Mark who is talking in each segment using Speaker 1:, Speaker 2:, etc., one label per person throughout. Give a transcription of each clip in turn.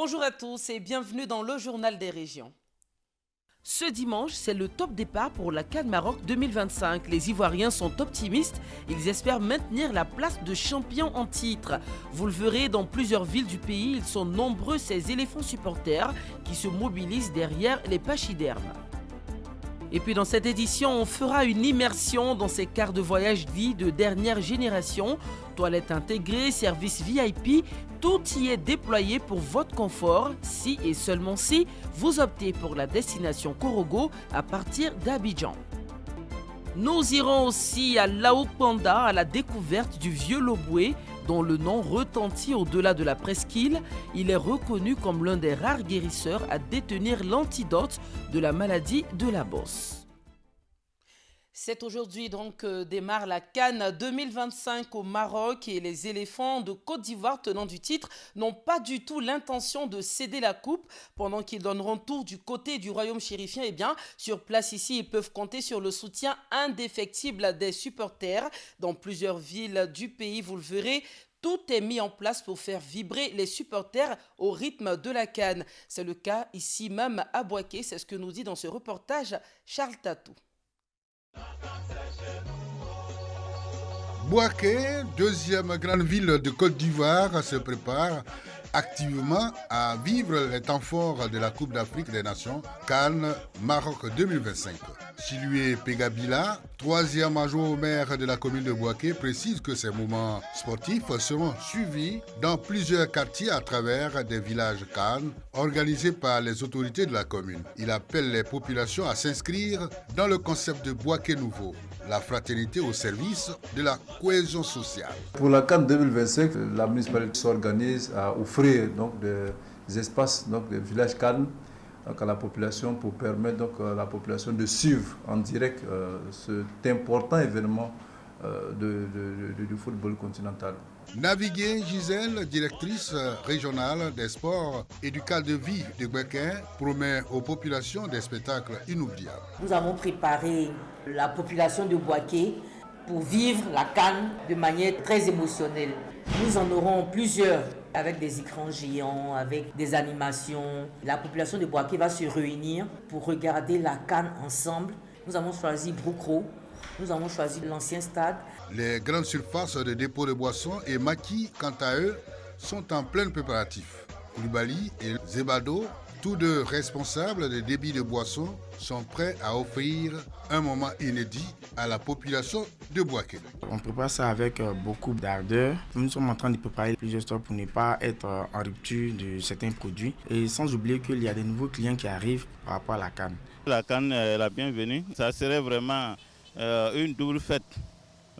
Speaker 1: Bonjour à tous et bienvenue dans le Journal des régions. Ce dimanche, c'est le top départ pour la CAN Maroc 2025. Les Ivoiriens sont optimistes. Ils espèrent maintenir la place de champion en titre. Vous le verrez, dans plusieurs villes du pays, ils sont nombreux ces éléphants supporters qui se mobilisent derrière les pachydermes. Et puis dans cette édition, on fera une immersion dans ces cars de voyage dits de dernière génération. Toilettes intégrées, services VIP, tout y est déployé pour votre confort, si et seulement si vous optez pour la destination Korogo à partir d'Abidjan. Nous irons aussi à Laokanda à la découverte du vieux Loboué, dont le nom retentit au-delà de la presqu'île. Il est reconnu comme l'un des rares guérisseurs à détenir l'antidote de la maladie de la bosse. C'est aujourd'hui donc démarre la CAN 2025 au Maroc et les éléphants de Côte d'Ivoire tenant du titre n'ont pas du tout l'intention de céder la coupe pendant qu'ils donneront tour du côté du royaume chérifien. Eh bien, sur place ici, ils peuvent compter sur le soutien indéfectible des supporters dans plusieurs villes du pays. Vous le verrez, tout est mis en place pour faire vibrer les supporters au rythme de la CAN. C'est le cas ici même à Bouaké, c'est ce que nous dit dans ce reportage Charles Tatou.
Speaker 2: Bouaké, deuxième grande ville de Côte d'Ivoire, se prépare activement à vivre les temps forts de la Coupe d'Afrique des Nations CAN Maroc 2025. Chilué Pegabila, troisième adjoint au maire de la commune de Bouaké, précise que ces moments sportifs seront suivis dans plusieurs quartiers à travers des villages CAN organisés par les autorités de la commune. Il appelle les populations à s'inscrire dans le concept de Bouaké nouveau, la fraternité au service de la cohésion sociale.
Speaker 3: Pour la CAN 2025, la municipalité s'organise à offrir des espaces, des villages CAN à la population pour permettre à la population de suivre en direct cet important événement du football continental.
Speaker 2: Naviguer Gisèle, directrice régionale des sports et du cadre de vie de Bouaké, promet aux populations des spectacles inoubliables.
Speaker 4: Nous avons préparé la population de Bouaké pour vivre la CAN de manière très émotionnelle. Nous en aurons plusieurs avec des écrans géants, avec des animations. La population de Bouaké va se réunir pour regarder la CAN ensemble. Nous avons choisi Broukro, nous avons choisi l'ancien stade.
Speaker 2: Les grandes surfaces de dépôt de boissons et maquis, quant à eux, sont en plein préparatif. Koulibaly et Zebado, tous deux responsables des débits de boissons, sont prêts à offrir un moment inédit à la population de Bouaké.
Speaker 5: On prépare ça avec beaucoup d'ardeur. Nous sommes en train de préparer plusieurs stocks pour ne pas être en rupture de certains produits. Et sans oublier qu'il y a des nouveaux clients qui arrivent par rapport à la CAN.
Speaker 6: La CAN est la bienvenue. Ça serait vraiment une double fête.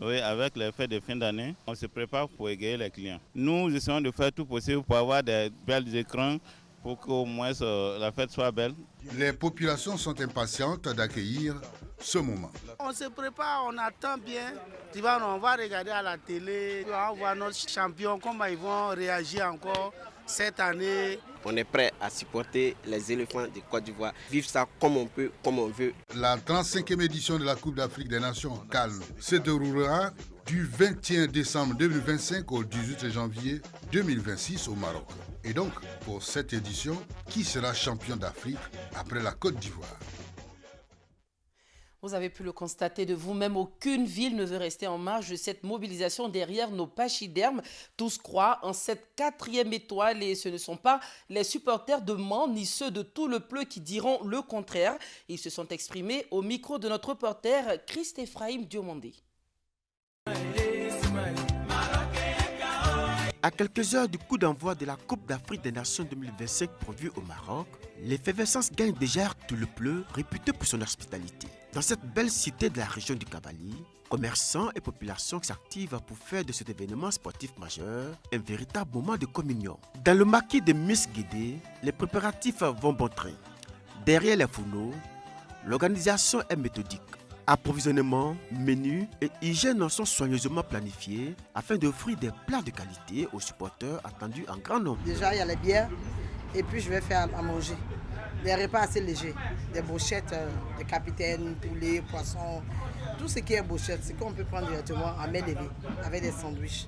Speaker 6: Oui, avec les fêtes de fin d'année, on se prépare pour égayer les clients. Nous essayons de faire tout possible pour avoir des belles écrans pour qu'au moins la fête soit belle.
Speaker 2: Les populations sont impatientes d'accueillir ce moment.
Speaker 7: On se prépare, on attend bien. On va regarder à la télé, on va voir nos champions, comment ils vont réagir encore cette année.
Speaker 8: On est prêt à supporter les éléphants de Côte d'Ivoire, vivre ça comme on peut, comme on veut.
Speaker 2: La 35e édition de la Coupe d'Afrique des Nations CAN se déroulera du 21 décembre 2025 au 18 janvier 2026 au Maroc. Et donc, pour cette édition, qui sera champion d'Afrique après la Côte d'Ivoire?
Speaker 1: Vous avez pu le constater de vous-même, aucune ville ne veut rester en marge de cette mobilisation derrière nos pachydermes. Tous croient en cette 4e étoile et ce ne sont pas les supporters de Mans ni ceux de tout le Pleu qui diront le contraire. Ils se sont exprimés au micro de notre reporter Christ Ephraim Diomandé.
Speaker 9: À quelques heures du coup d'envoi de la Coupe d'Afrique des Nations 2025 prévue au Maroc, l'effervescence gagne déjà tout le Pleu, réputé pour son hospitalité. Dans cette belle cité de la région du Kabylie, commerçants et populations s'activent pour faire de cet événement sportif majeur un véritable moment de communion. Dans le maquis de Miss Guédé, les préparatifs vont bon train. Derrière les fourneaux, l'organisation est méthodique. Approvisionnement, menu et hygiène sont soigneusement planifiés afin d'offrir des plats de qualité aux supporters attendus en grand nombre.
Speaker 10: Déjà, il y a les bières et puis je vais faire à manger. Des repas assez légers, des brochettes de capitaine, poulet, poisson, tout ce qui est brochette, c'est qu'on peut prendre directement à main levée avec des sandwichs.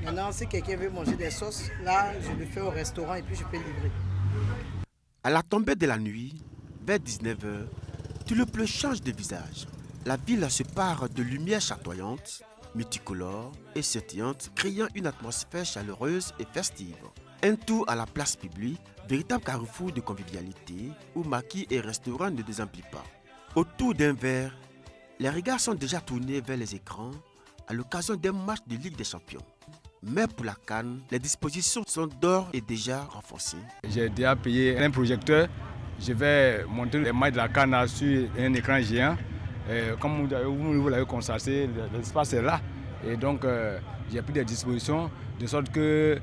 Speaker 10: Maintenant, si quelqu'un veut manger des sauces, là, je le fais au restaurant et puis je peux livrer.
Speaker 9: À la tombée de la nuit, vers 19h, tout le bleu change de visage. La ville se pare de lumières chatoyantes, multicolores et scintillantes, créant une atmosphère chaleureuse et festive. Un tour à la place publique, véritable carrefour de convivialité où maquis et restaurants ne désemplissent pas. Autour d'un verre, les regards sont déjà tournés vers les écrans à l'occasion d'un match de Ligue des Champions. Mais pour la CAN, les dispositions sont d'ores et déjà renforcées.
Speaker 11: J'ai déjà payé un projecteur. Je vais monter les matchs de la CAN sur un écran géant. Comme vous l'avez constaté, l'espace est là. Et donc, j'ai pris des dispositions de sorte que,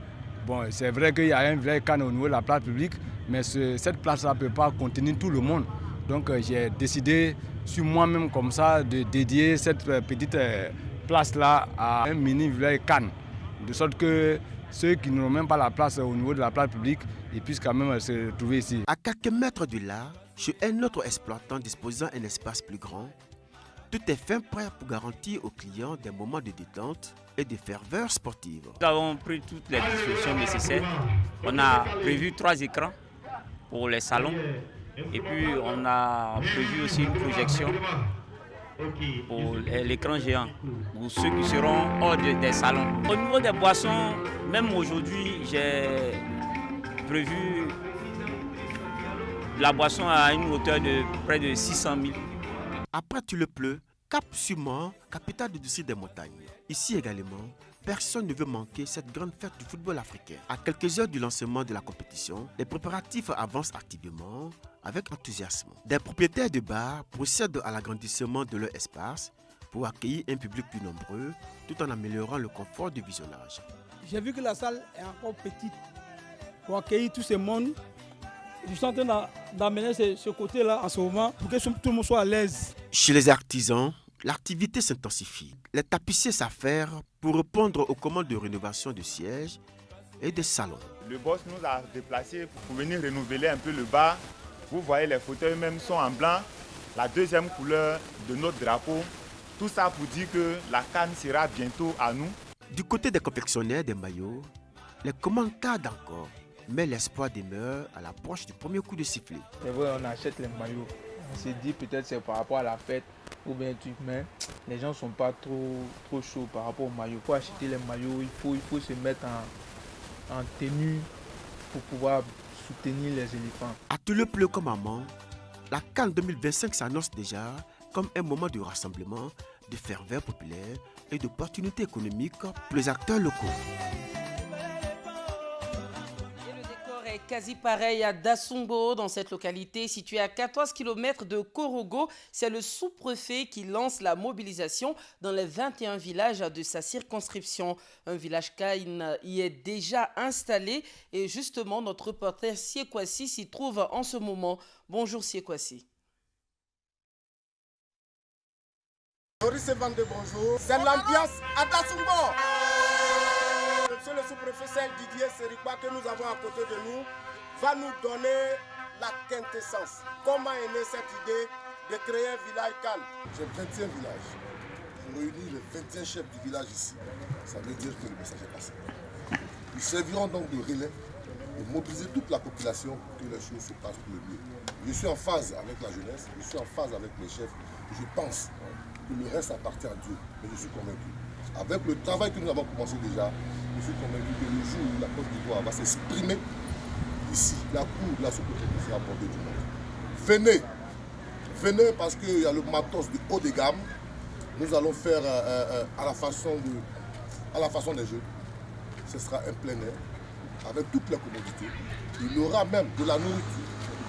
Speaker 11: bon, c'est vrai qu'il y a un vrai CAN au niveau de la place publique, mais cette place-là ne peut pas contenir tout le monde. Donc, j'ai décidé sur moi-même comme ça de dédier cette petite place-là à un mini-village CAN. De sorte que ceux qui n'ont même pas la place au niveau de la place publique, ils puissent quand même se trouver ici.
Speaker 9: À quelques mètres de là, chez un autre exploitant disposant d'un espace plus grand, tout est fin prêt pour garantir aux clients des moments de détente et de ferveur sportive.
Speaker 12: Nous avons pris toutes les dispositions nécessaires. On a prévu 3 écrans pour les salons et puis on a prévu aussi une projection pour l'écran géant, pour ceux qui seront hors des salons. Au niveau des boissons, même aujourd'hui, j'ai prévu la boisson à une hauteur de près de 600 000.
Speaker 9: Après tout le pleu, Cap Sumon, capitale du district des montagnes. Ici également, personne ne veut manquer cette grande fête du football africain. À quelques heures du lancement de la compétition, les préparatifs avancent activement avec enthousiasme. Des propriétaires de bars procèdent à l'agrandissement de leur espace pour accueillir un public plus nombreux tout en améliorant le confort de visionnage.
Speaker 13: J'ai vu que la salle est encore petite pour accueillir tout ce monde. Je suis en train d'amener ce côté-là en ce moment pour que tout le monde soit à l'aise.
Speaker 9: Chez les artisans, l'activité s'intensifie. Les tapissiers s'affairent pour répondre aux commandes de rénovation de sièges et des salons.
Speaker 14: Le boss nous a déplacés pour venir renouveler un peu le bar. Vous voyez, les fauteuils même sont en blanc, la deuxième couleur de notre drapeau. Tout ça pour dire que la CAN sera bientôt à nous.
Speaker 9: Du côté des confectionnaires des maillots, les commandes tardent encore, mais l'espoir demeure à l'approche du premier coup de sifflet.
Speaker 15: C'est vrai, on achète les maillots. On s'est dit peut-être c'est par rapport à la fête ou bien truc, mais les gens ne sont pas trop chauds par rapport aux maillots. Pour acheter les maillots, il faut se mettre en tenue pour pouvoir soutenir les éléphants.
Speaker 9: À tout le pleu comme amant, la CAN 2025 s'annonce déjà comme un moment de rassemblement, de ferveur populaire et d'opportunités économiques pour les acteurs locaux.
Speaker 1: Quasi pareil à Dasumbo, dans cette localité située à 14 km de Korogo. C'est le sous-préfet qui lance la mobilisation dans les 21 villages de sa circonscription. Un village CAN y est déjà installé et justement notre reporter Siekwasi s'y trouve en ce moment. Bonjour Siekwasi.
Speaker 16: Maurice Vandé, bonjour. C'est l'ambiance à Dasumbo. Monsieur le sous-préfet Didier Serikba que nous avons à côté de nous va nous donner la quintessence. Comment est née cette idée de créer un village CAN?
Speaker 2: J'ai 21 villages. Je réunis les 21 chefs du village ici. Ça veut dire que le message est passé. Nous servirons donc de relais et mobiliser toute la population pour que les choses se passent pour le mieux. Je suis en phase avec la jeunesse, je suis en phase avec les chefs. Je pense que le reste appartient à Dieu, mais je suis convaincu. Avec le travail que nous avons commencé déjà, je suis convaincu que le jour où la Côte d'Ivoire va s'exprimer ici, la cour de la sous-préfecture sera bordée du monde. Venez parce qu'il y a le matos de haut de gamme. Nous allons faire à la façon des jeux. Ce sera un plein air avec toutes les commodités. Il y aura même de la nourriture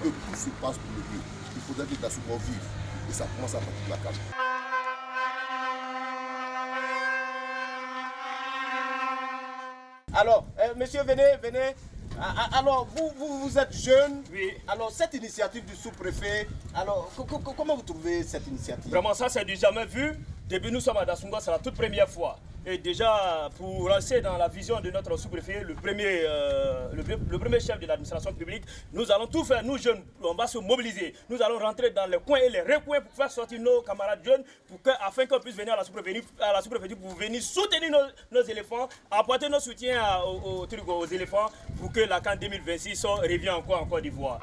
Speaker 2: pour que tout se passe pour le mieux. Il faudrait que Dasumbo vive et ça commence à partir de la CAN.
Speaker 16: Alors, monsieur, venez. Alors, vous êtes jeune.
Speaker 17: Oui.
Speaker 16: Alors, cette initiative du sous-préfet, alors, comment vous trouvez cette initiative?
Speaker 17: Vraiment, ça, c'est du jamais vu. Depuis nous sommes à Dasumbo, c'est la toute première fois. Et déjà, pour lancer dans la vision de notre sous-préfet, le premier chef de l'administration publique, nous allons tout faire, nous jeunes, on va se mobiliser. Nous allons rentrer dans les coins et les recoins pour faire sortir nos camarades jeunes, afin qu'on puisse venir à la sous-préfecture pour venir soutenir nos éléphants, apporter nos soutiens aux éléphants pour que la CAN 2026 revienne encore en Côte d'Ivoire.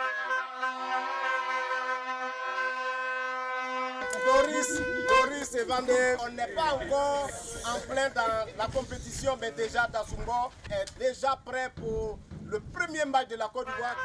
Speaker 16: Doris et Vandé, on n'est pas encore en plein dans la compétition, mais déjà Dassumbo est déjà prêt pour le premier match de la Côte d'Ivoire.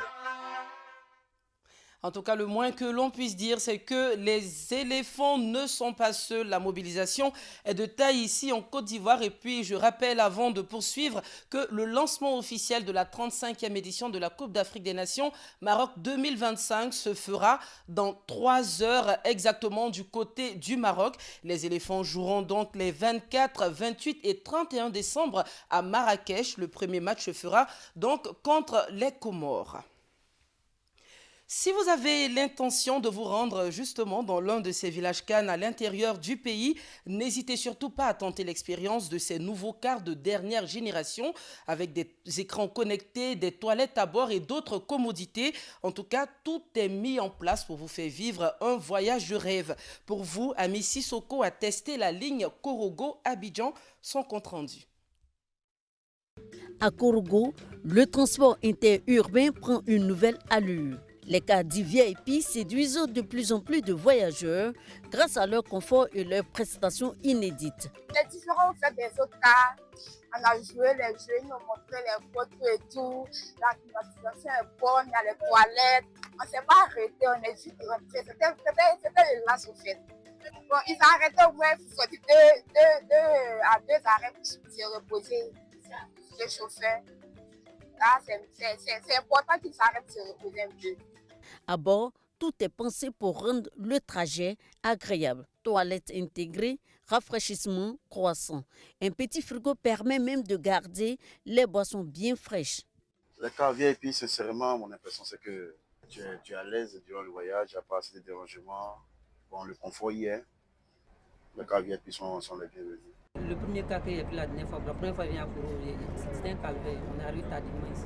Speaker 1: En tout cas, le moins que l'on puisse dire, c'est que les éléphants ne sont pas seuls. La mobilisation est de taille ici en Côte d'Ivoire. Et puis, je rappelle avant de poursuivre que le lancement officiel de la 35e édition de la Coupe d'Afrique des Nations Maroc 2025 se fera dans 3 heures exactement du côté du Maroc. Les éléphants joueront donc les 24, 28 et 31 décembre à Marrakech. Le premier match se fera donc contre les Comores. Si vous avez l'intention de vous rendre justement dans l'un de ces villages CAN à l'intérieur du pays, n'hésitez surtout pas à tenter l'expérience de ces nouveaux cars de dernière génération avec des écrans connectés, des toilettes à bord et d'autres commodités. En tout cas, tout est mis en place pour vous faire vivre un voyage de rêve. Pour vous, Ami Sissoko a testé la ligne Korogo-Abidjan, son compte rendu.
Speaker 18: À Korogo, le transport interurbain prend une nouvelle allure. Les cars dits VIP séduisent de plus en plus de voyageurs grâce à leur confort et leurs prestations inédites.
Speaker 19: Les différents faits des autres cars, on a joué les jeux, ils nous ont montré les photos et tout. La climatisation est bonne, il y a les toilettes. On ne s'est pas arrêté, on est juste rentré. C'était le last au fait. Bon, ils ont arrêté au moins pour sortir à 2 arrêts pour se reposer. Les chauffeurs. Là, c'est important qu'ils s'arrêtent de se reposer un peu.
Speaker 18: À bord, tout est pensé pour rendre le trajet agréable. Toilettes intégrées, rafraîchissement, croissant. Un petit frigo permet même de garder les boissons bien fraîches.
Speaker 20: Le car VIP, sincèrement, mon impression, c'est que tu es à l'aise durant le voyage, il n'y a pas assez de dérangements. Bon, le confort y est. Les cars VIP sont les bienvenus.
Speaker 21: Le premier cas que j'ai pris la dernière fois, la première fois que je viens à Koro, c'était un calvaire. On est arrivé tardivement ici.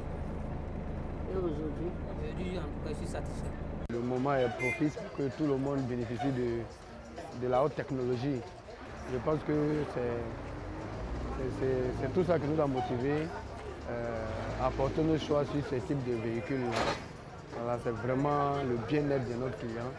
Speaker 21: Et aujourd'hui, en tout cas, je suis satisfait.
Speaker 22: Le moment est propice pour que tout le monde bénéficie de la haute technologie. Je pense que c'est tout ça qui nous a motivés à porter nos choix sur ce type de véhicules. Voilà, c'est vraiment le bien-être de notre client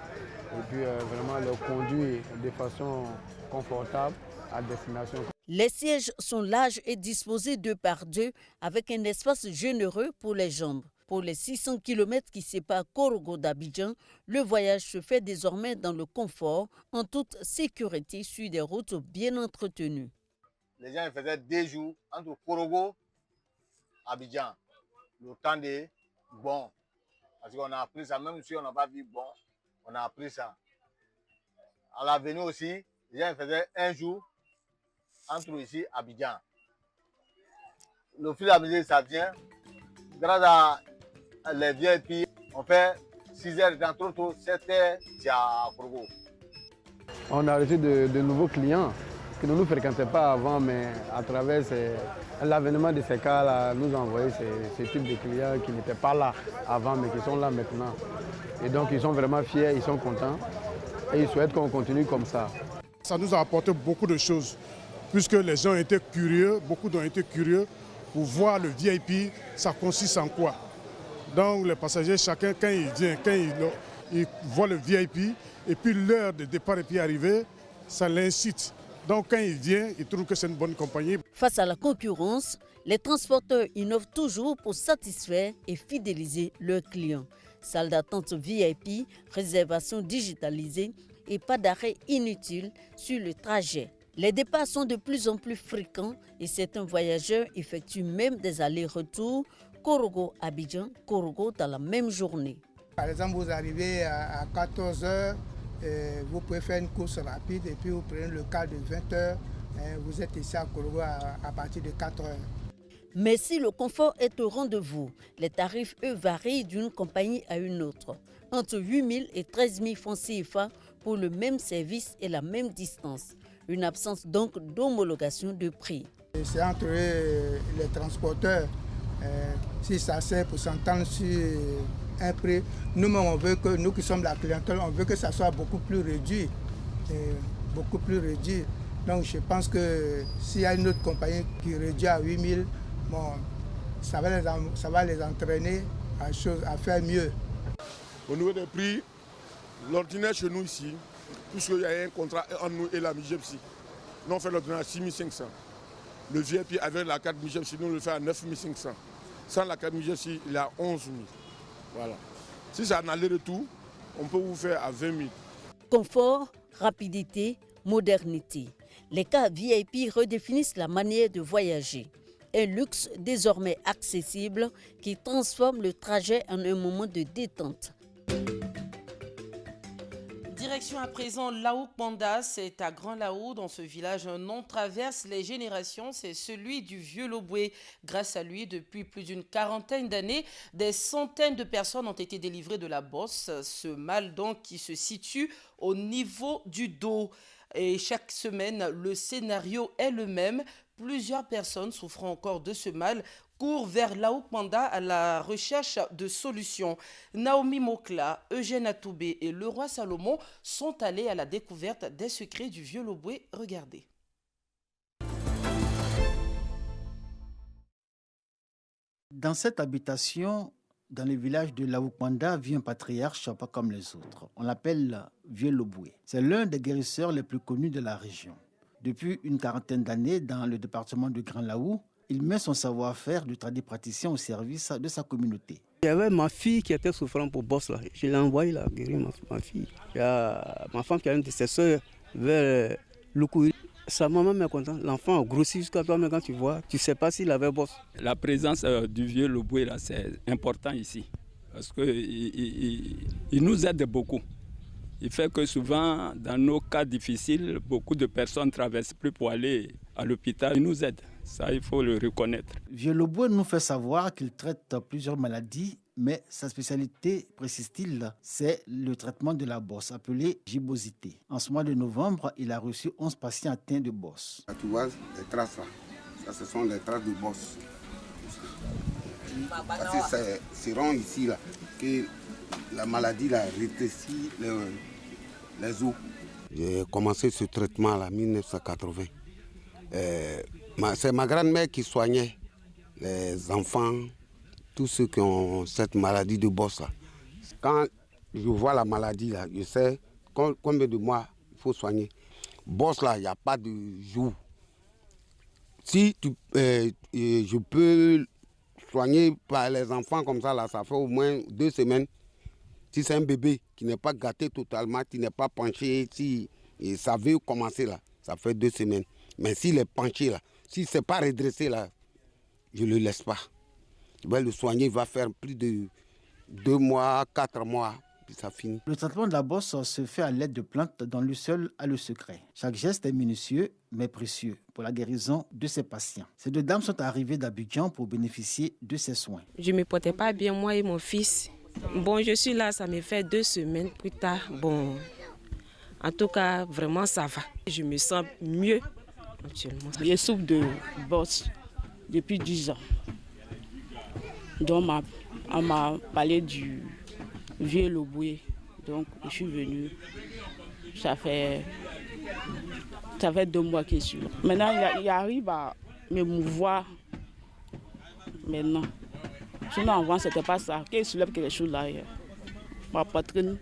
Speaker 22: et puis vraiment le conduire de façon confortable à destination.
Speaker 18: Les sièges sont larges et disposés 2 par 2 avec un espace généreux pour les jambes. Pour les 600 km qui séparent Korogo d'Abidjan, le voyage se fait désormais dans le confort, en toute sécurité sur des routes bien entretenues.
Speaker 23: Les gens faisaient 2 jours entre Korogo et Abidjan. Le temps de bon. Parce qu'on a appris ça, même si on n'a pas vu bon, on a appris ça. À l'avenir aussi, les gens faisaient 1 jour entre ici et Abidjan. Le fil à mesure, ça vient. Grâce à les VIP, on fait 6 heures dans trop, 7 heures, c'est à Korogo.
Speaker 22: On a reçu de nouveaux clients qui ne nous fréquentaient pas avant, mais à travers l'avènement de ces cas-là, nous a envoyé ce type de clients qui n'étaient pas là avant, mais qui sont là maintenant. Et donc, ils sont vraiment fiers, ils sont contents et ils souhaitent qu'on continue comme ça.
Speaker 24: Ça nous a apporté beaucoup de choses, puisque les gens étaient curieux, beaucoup ont été curieux pour voir le VIP, ça consiste en quoi. Donc les passagers, chacun, quand il vient, quand il voit le VIP, et puis l'heure de départ est puis arrivée, ça l'incite. Donc quand il vient, il trouve que c'est une bonne compagnie.
Speaker 18: Face à la concurrence, les transporteurs innovent toujours pour satisfaire et fidéliser leurs clients. Salle d'attente VIP, réservation digitalisée et pas d'arrêt inutile sur le trajet. Les départs sont de plus en plus fréquents et certains voyageurs effectuent même des allers-retours Korogo-Abidjan, Korogo dans la même journée.
Speaker 25: Par exemple, vous arrivez à 14 h, vous pouvez faire une course rapide et puis vous prenez le car de 20 h, vous êtes ici à Korogo à partir de 4 h.
Speaker 18: Mais si le confort est au rendez-vous, les tarifs, eux, varient d'une compagnie à une autre. Entre 8 000 et 13 000 francs CFA pour le même service et la même distance. Une absence donc d'homologation de prix.
Speaker 25: C'est entre les transporteurs, si ça sert pour s'entendre sur un prix. Nous-mêmes, on veut que, nous qui sommes la clientèle, on veut que ça soit beaucoup plus réduit. Beaucoup plus réduit. Donc je pense que s'il y a une autre compagnie qui réduit à 8 000, bon, ça va les entraîner à faire mieux.
Speaker 16: Au niveau des prix, l'ordinaire chez nous ici, puisqu'il y a un contrat entre nous et la MIGEPSI, nous on fait l'ordinaire à 6 500. Le VIP avec la carte MIGEPSI, nous le fait à 9 500. Sans la carte MIGEPSI, il est à 11 000. Voilà. Si c'est un aller-retour, on peut vous faire à 20 000.
Speaker 18: Confort, rapidité, modernité. Les cas VIP redéfinissent la manière de voyager. Un luxe désormais accessible qui transforme le trajet en un moment de détente.
Speaker 1: Direction à présent Laouk Banda, c'est à Grand Lao. Dans ce village, un nom traverse les générations, c'est celui du vieux Loboué. Grâce à lui, depuis plus d'une quarantaine d'années, des centaines de personnes ont été délivrées de la bosse, ce mal donc qui se situe au niveau du dos. Et chaque semaine, le scénario est le même. Plusieurs personnes souffrant encore de ce mal courent vers Laouk Banda à la recherche de solutions. Naomi Mokla, Eugène Atoubé et Leroy Salomon sont allés à la découverte des secrets du vieux Loboué. Regardez.
Speaker 3: Dans cette habitation, dans le village de Laouk Banda, vit un patriarche pas comme les autres. On l'appelle Vieux Loboué. C'est l'un des guérisseurs les plus connus de la région. Depuis une quarantaine d'années, dans le département de Grand Lao, il met son savoir-faire de tradipraticien au service de sa communauté.
Speaker 4: Il y avait ma fille qui était souffrante pour bosse là. Je l'ai envoyée là, guérir ma fille. Il y a ma femme qui a une de ses soeurs vers Loukoui. Sa maman est contente. L'enfant a grossi jusqu'à toi, mais quand tu vois, tu ne sais pas s'il avait bosse.
Speaker 5: La présence du vieux Loboué là, c'est important ici. Parce qu'il nous aide beaucoup. Il fait que souvent, dans nos cas difficiles, beaucoup de personnes ne traversent plus pour aller à l'hôpital. Il nous aide. Ça, il faut le reconnaître.
Speaker 3: Vieux Loboué nous fait savoir qu'il traite plusieurs maladies, mais sa spécialité, précise-t-il, c'est le traitement de la bosse, appelée gibbosité. En ce mois de novembre, il a reçu 11 patients atteints de bosse.
Speaker 6: Tu vois les traces là, ça ce sont les traces de bosse. Parce que c'est rond ici là, que la maladie là rétrécit les os. J'ai commencé ce traitement là en 1980. C'est ma grand-mère qui soignait les enfants, tous ceux qui ont cette maladie de bosse là. Quand je vois la maladie là, je sais combien de mois il faut soigner. Bosse là, il n'y a pas de jour. Si je peux soigner par les enfants comme ça là, ça fait au moins 2 semaines. Si c'est un bébé qui n'est pas gâté totalement, qui n'est pas penché, si ça veut commencer là, ça fait 2 semaines. Mais s'il est penché là, si ce n'est pas redressé là, je ne le laisse pas. Je vais le soigner, il va faire plus de 2 mois, 4 mois, puis ça finit.
Speaker 3: Le traitement de la bosse se fait à l'aide de plantes dont lui seul a le secret. Chaque geste est minutieux, mais précieux pour la guérison de ses patients. Ces 2 dames sont arrivées d'Abidjan pour bénéficier de ces soins.
Speaker 7: Je ne me portais pas bien, moi et mon fils. Bon, je suis là, ça me fait 2 semaines plus tard. Bon, en tout cas, vraiment, ça va. Je me sens mieux actuellement.
Speaker 26: Je souffre de bosse depuis 10 ans. Donc, on m'a parlé du vieux Loboué. Donc, je suis venue. Ça fait 2 mois qu'il est sur là. Maintenant, il arrive à me mouvoir. Maintenant. Sinon, avant, ce n'était pas ça. Quand il soulève quelque chose là, ma poitrine,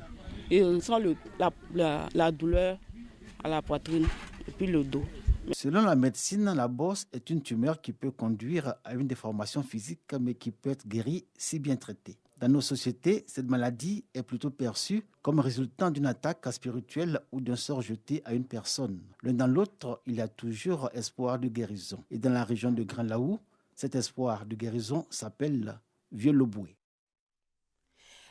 Speaker 26: il ressent la douleur à la poitrine et puis le dos.
Speaker 3: Selon la médecine, la bosse est une tumeur qui peut conduire à une déformation physique, mais qui peut être guérie si bien traitée. Dans nos sociétés, cette maladie est plutôt perçue comme résultant d'une attaque spirituelle ou d'un sort jeté à une personne. L'un dans l'autre, il y a toujours espoir de guérison. Et dans la région de Grand Lao, cet espoir de guérison s'appelle Vieux Loboué.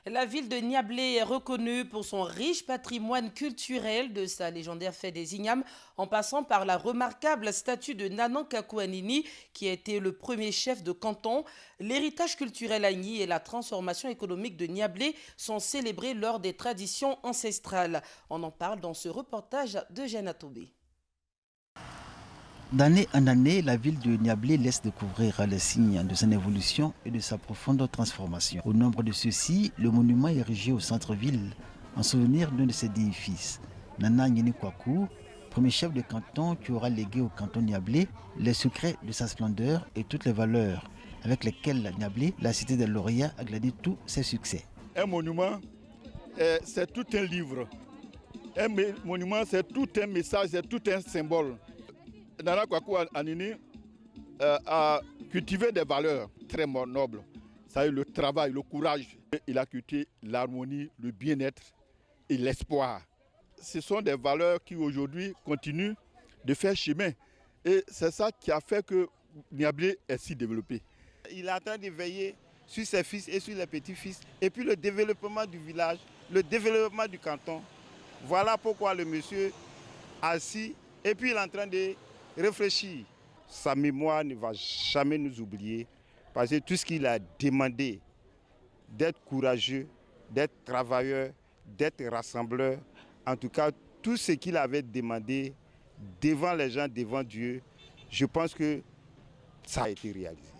Speaker 1: La ville de Niablé est reconnue pour son riche patrimoine culturel, de sa légendaire fête des Ignames, en passant par la remarquable statue de Nanan Kakouanini, qui a été le premier chef de canton. L'héritage culturel agni et la transformation économique de Niablé sont célébrés lors des traditions ancestrales. On en parle dans ce reportage d'Eugène Atoubé.
Speaker 3: D'année en année, la ville de Niablé laisse découvrir les signes de son évolution et de sa profonde transformation. Au nombre de ceux-ci, le monument érigé au centre-ville en souvenir d'un de ses défis, Nana Nyeni Kwaku, premier chef de canton qui aura légué au canton Niablé les secrets de sa splendeur et toutes les valeurs avec lesquelles Niablé, la cité des lauréats, a glané tous ses succès.
Speaker 8: Un monument, c'est tout un livre. Un monument, c'est tout un message, c'est tout un symbole. Nana Kwaku Anini a cultivé des valeurs très nobles. Ça y est, le travail, le courage. Il a cultivé l'harmonie, le bien-être et l'espoir. Ce sont des valeurs qui aujourd'hui continuent de faire chemin. Et c'est ça qui a fait que Niablé est si développé.
Speaker 10: Il est en train de veiller sur ses fils et sur les petits-fils. Et puis le développement du village, le développement du canton. Voilà pourquoi le monsieur assis et puis il est en train de réfléchir. Sa mémoire ne va jamais nous oublier parce que tout ce qu'il a demandé, d'être courageux, d'être travailleur, d'être rassembleur, en tout cas tout ce qu'il avait demandé devant les gens, devant Dieu, je pense que ça a été réalisé.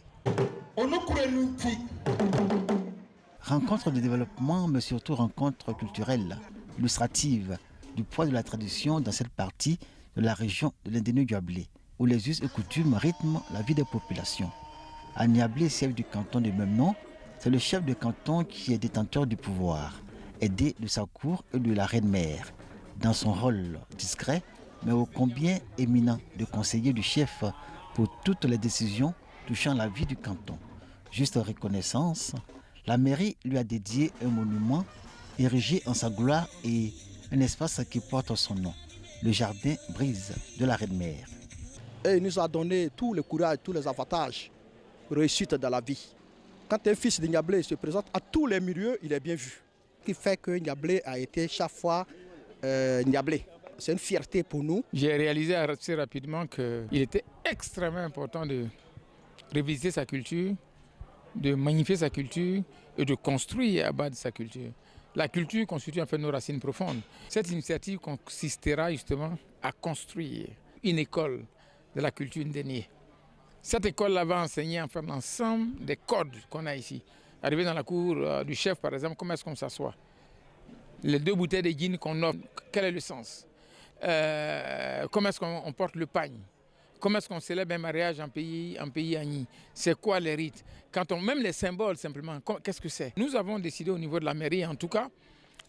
Speaker 3: Rencontre de développement, mais surtout rencontre culturelle, illustrative du poids de la tradition dans cette partie de la région de l'Indéné-Niablé, où les us et coutumes rythment la vie des populations. À Niablé, chef du canton de même nom, c'est le chef de canton qui est détenteur du pouvoir, aidé de sa cour et de la reine-mère, dans son rôle discret, mais ô combien éminent de conseiller du chef pour toutes les décisions touchant la vie du canton. Juste reconnaissance, la mairie lui a dédié un monument érigé en sa gloire et un espace qui porte son nom, le jardin Brise de la reine-mère.
Speaker 11: Et il nous a donné tout le courage, tous les avantages, réussite dans la vie. Quand un fils de Niablé se présente à tous les milieux, il est bien vu. Ce qui fait que Niablé a été chaque fois Niablé. C'est une fierté pour nous.
Speaker 12: J'ai réalisé assez rapidement qu'il était extrêmement important de réviser sa culture, de magnifier sa culture et de construire à bas de sa culture. La culture constitue en fait nos racines profondes. Cette initiative consistera justement à construire une école de la culture ndénié. Cette école-là va enseigner en fait l'ensemble des codes qu'on a ici. Arrivé dans la cour du chef par exemple, comment est-ce qu'on s'assoit? Les 2 bouteilles de gin qu'on offre, quel est le sens? Comment est-ce qu'on porte le pagne? Comment est-ce qu'on célèbre un mariage en pays Agni? C'est quoi les rites? Même les symboles simplement, qu'est-ce que c'est? Nous avons décidé au niveau de la mairie en tout cas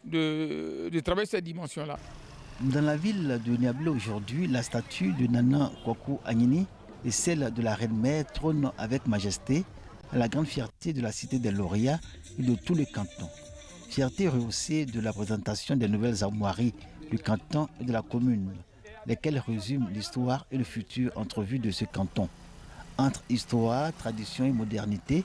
Speaker 12: de travailler cette dimension-là.
Speaker 3: Dans la ville de Niablé aujourd'hui, la statue de Nana Kwaku Anini et celle de la reine-mère trônent avec majesté à la grande fierté de la cité des lauréats et de tous les cantons. Fierté rehaussée de la présentation des nouvelles armoiries du canton et de la commune, lesquelles résument l'histoire et le futur entrevu de ce canton. Entre histoire, tradition et modernité,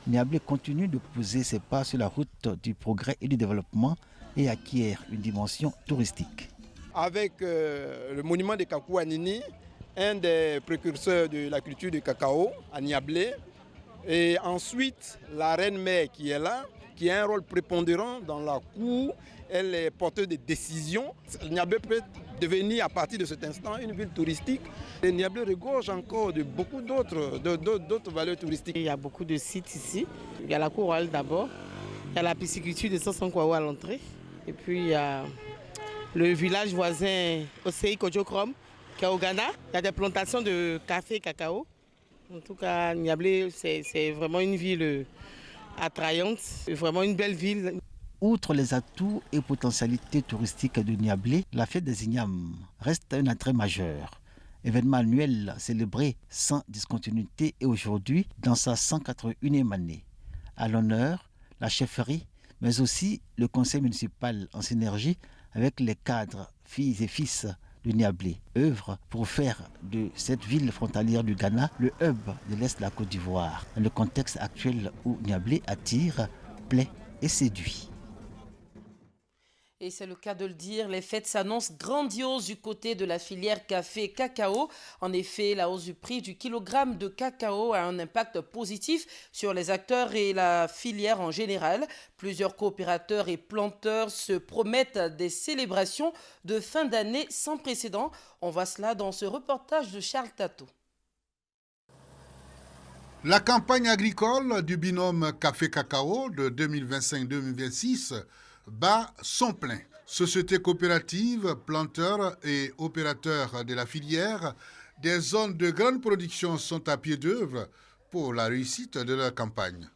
Speaker 3: Niablé continue de poser ses pas sur la route du progrès et du développement et acquiert une dimension touristique.
Speaker 11: Avec le monument de Kwaku Anini, un des précurseurs de la culture du cacao à Niablé, et ensuite la reine-mère qui est là, qui a un rôle prépondérant dans la cour. Elle est porteuse de décisions. Niablé peut devenir à partir de cet instant une ville touristique. Et Niablé regorge encore de beaucoup d'autres valeurs touristiques.
Speaker 13: Il y a beaucoup de sites ici. Il y a la cour royale d'abord, il y a la pisciculture de Sansonkwao à l'entrée, et puis il y a le village voisin Osei Kojokrom qui est au Ghana. Il y a des plantations de café et cacao. En tout cas, Niablé, c'est vraiment une ville attrayante, vraiment une belle ville.
Speaker 3: Outre les atouts et potentialités touristiques de Niablé, la fête des Ignames reste un attrait majeur. Événement annuel célébré sans discontinuité et aujourd'hui dans sa 181e année. À l'honneur, la chefferie, mais aussi le conseil municipal en synergie avec les cadres, filles et fils de Niablé, œuvre pour faire de cette ville frontalière du Ghana le hub de l'Est de la Côte d'Ivoire, dans le contexte actuel où Niablé attire, plaît et séduit.
Speaker 1: Et c'est le cas de le dire, les fêtes s'annoncent grandioses du côté de la filière café-cacao. En effet, la hausse du prix du kilogramme de cacao a un impact positif sur les acteurs et la filière en général. Plusieurs coopérateurs et planteurs se promettent des célébrations de fin d'année sans précédent. On voit cela dans ce reportage de Charles Tato.
Speaker 2: La campagne agricole du binôme café-cacao de 2025-2026 bat son plein. Sociétés coopératives, planteurs et opérateurs de la filière, des zones de grande production sont à pied d'œuvre pour la réussite de leur campagne.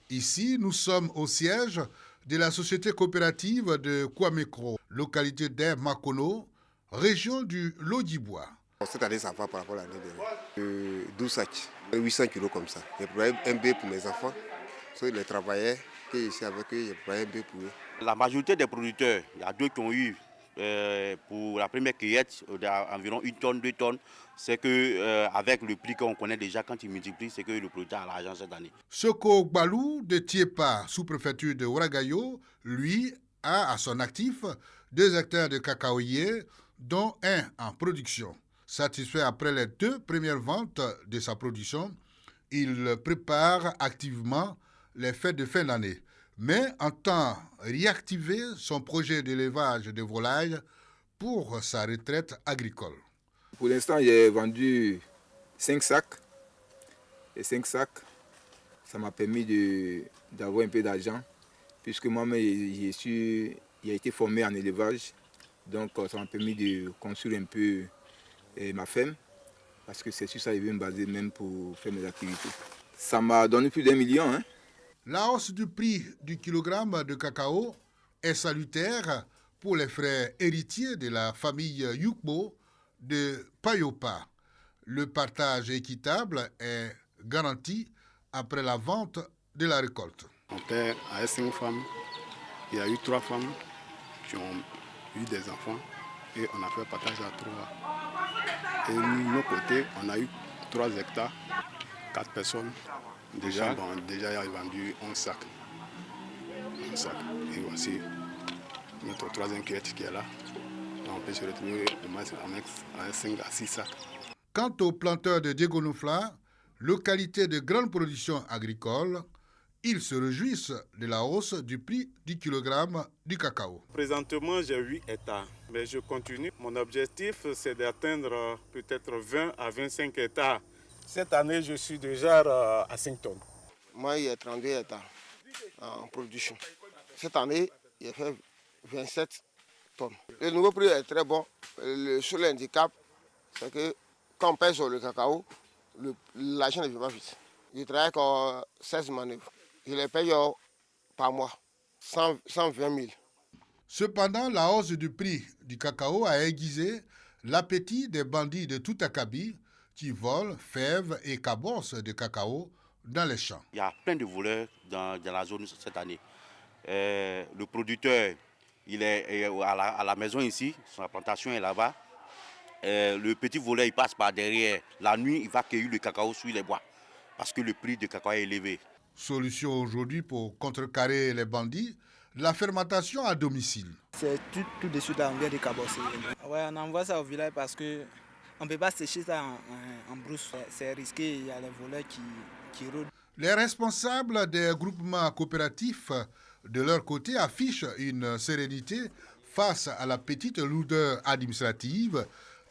Speaker 2: Ici, nous sommes au siège de la société coopérative de Kwamekro, localité d'Makono, région du Lodibois.
Speaker 9: Cette année, ça va par rapport à l'année dernière. 12 sacs, 800 kilos comme ça. J'ai préparé un B pour mes enfants. Ceux les travailleurs que je suis avec eux, j'ai préparé un B pour eux.
Speaker 14: La majorité des producteurs, il y a deux qui ont eu pour la première cueillette environ 1 tonne, 2 tonnes. C'est qu'avec le prix qu'on connaît déjà, quand il multiplie, c'est que le producteur a l'argent cette année.
Speaker 2: Soko Gbalou de Tiepa, sous-préfecture de Ouagayo, lui, a à son actif 2 hectares de cacaoyers, dont un en production. Satisfait après les 2 premières ventes de sa production, il prépare activement les fêtes de fin d'année, mais entend réactiver son projet d'élevage de volailles pour sa retraite agricole.
Speaker 15: Pour l'instant, j'ai vendu 5 sacs. Et 5 sacs, ça m'a permis d'avoir un peu d'argent, puisque moi-même, j'ai été formé en élevage. Donc, ça m'a permis de construire un peu ma ferme, parce que c'est sur ça que je vais me baser même pour faire mes activités. Ça m'a donné plus d'1 million. Hein.
Speaker 2: La hausse du prix du kilogramme de cacao est salutaire pour les frères héritiers de la famille Yukbo de Payopa. Le partage équitable est garanti après la vente de la récolte.
Speaker 17: Mon père a 5 femmes, il y a eu 3 femmes qui ont eu des enfants et on a fait partage à 3. Et nous, de notre côté, on a eu 3 hectares, 4 personnes. Déjà, il a vendu 11 sacs. Et voici notre 3e cueillette qui est là. On peut se retrouver avec 5 à 6 sacs.
Speaker 2: Quant aux planteurs de Diegonoufla, localité de grande production agricole, ils se réjouissent de la hausse du prix du kilogramme du cacao.
Speaker 19: Présentement, j'ai 8 hectares, mais je continue. Mon objectif, c'est d'atteindre peut-être 20 à 25 hectares. Cette année, je suis déjà à 5 tonnes.
Speaker 9: Moi, il y a 32 hectares en production. Cette année, il a fait 27 tonnes. Le nouveau prix est très bon. Le seul handicap, c'est que quand on pèse sur le cacao, l'argent ne vient pas vite. Je travaille avec 16 manœuvres. Je les paye par mois, 120 000.
Speaker 2: Cependant, la hausse du prix du cacao a aiguisé l'appétit des bandits de tout acabit qui volent fèves et cabosses de cacao dans les champs.
Speaker 14: Il y a plein de voleurs dans la zone cette année. Le producteur, il est à la maison ici, sa plantation est là-bas. Le petit voleur, il passe par derrière. La nuit, il va cueillir le cacao sur les bois parce que le prix du cacao est élevé.
Speaker 2: Solution aujourd'hui pour contrecarrer les bandits, la fermentation à domicile.
Speaker 27: C'est tout de suite là, on vient de cabosser. Ouais, on envoie ça au village parce qu'on ne peut pas sécher ça en brousse. C'est risqué, il y a les voleurs qui rôdent.
Speaker 2: Les responsables des groupements coopératifs, de leur côté, affichent une sérénité face à la petite lourdeur administrative,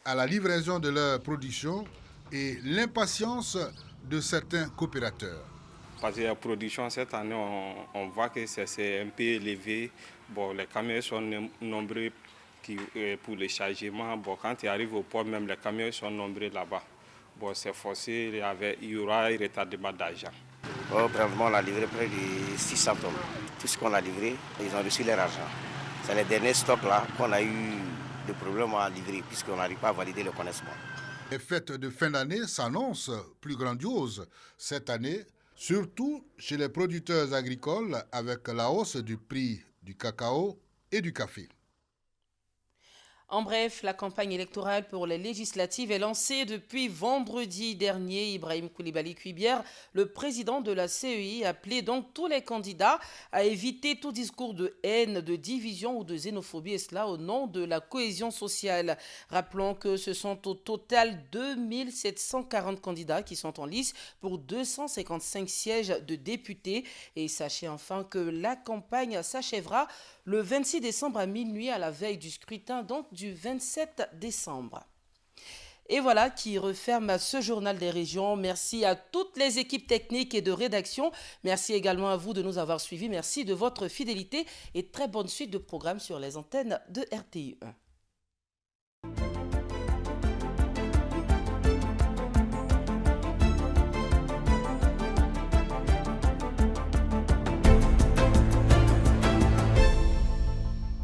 Speaker 2: à la livraison de leur production et l'impatience de certains coopérateurs.
Speaker 19: Parce que la production cette année, on voit que c'est un peu élevé. Bon, les camions sont nombreux pour le chargement. Bon, quand ils arrivent au port, même les camions sont nombreux là-bas. Bon, c'est forcé, il y aura un retardement d'argent.
Speaker 28: Brièvement, on a livré près de 600 tonnes. Tout ce qu'on a livré, ils ont reçu leur argent. C'est les derniers stocks là qu'on a eu des problèmes à livrer puisqu'on n'arrive pas à valider le connaissement.
Speaker 2: Les fêtes de fin d'année s'annoncent plus grandioses cette année, surtout chez les producteurs agricoles avec la hausse du prix du cacao et du café.
Speaker 1: En bref, la campagne électorale pour les législatives est lancée depuis vendredi dernier. Ibrahim Koulibaly Kuibière, le président de la CEI, a appelé donc tous les candidats à éviter tout discours de haine, de division ou de xénophobie, et cela au nom de la cohésion sociale. Rappelons que ce sont au total 2740 candidats qui sont en lice pour 255 sièges de députés. Et sachez enfin que la campagne s'achèvera le 26 décembre à minuit, à la veille du scrutin, donc du 27 décembre. Et voilà qui referme ce journal des régions. Merci à toutes les équipes techniques et de rédaction. Merci également à vous de nous avoir suivis. Merci de votre fidélité et très bonne suite de programmes sur les antennes de RTI 1.